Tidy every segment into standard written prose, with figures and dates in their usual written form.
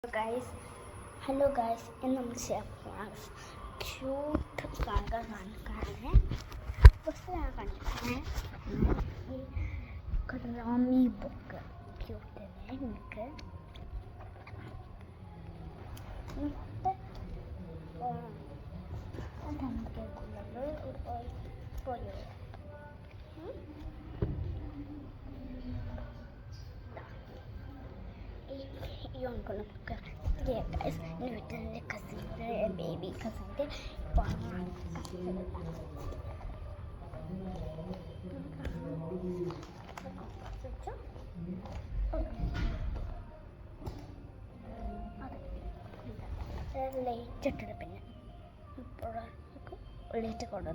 Hello guys, in the class, cute saga kanikane. What's the kanikane? Karami book. Cute nike. ಮತ್ತೆ ಅದಕ್ಕೆ ಗುಲಾಬಿ ಪೊಯೋ. You're gonna book. Yeah, guys, Newton cousin, baby cousin, late penna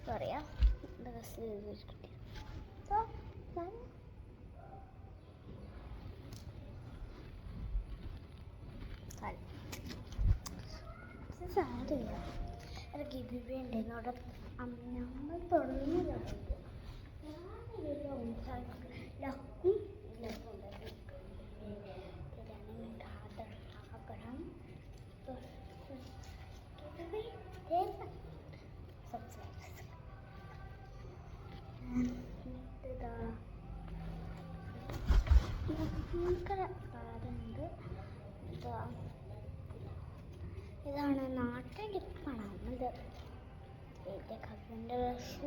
sorry, yeah. This is good. So, sorry. This is sad. I'll give you a lot of ഇതാണ് നാട്ടിൽ ടിപ്പാണ് ഇത് എൻ്റെ കസിൻ്റെ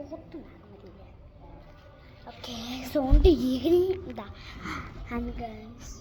shot നടന്നില്ല okay സോണ്ട് ഈഗിനി ഇതാ ആൻഡ് ഗേൾസ്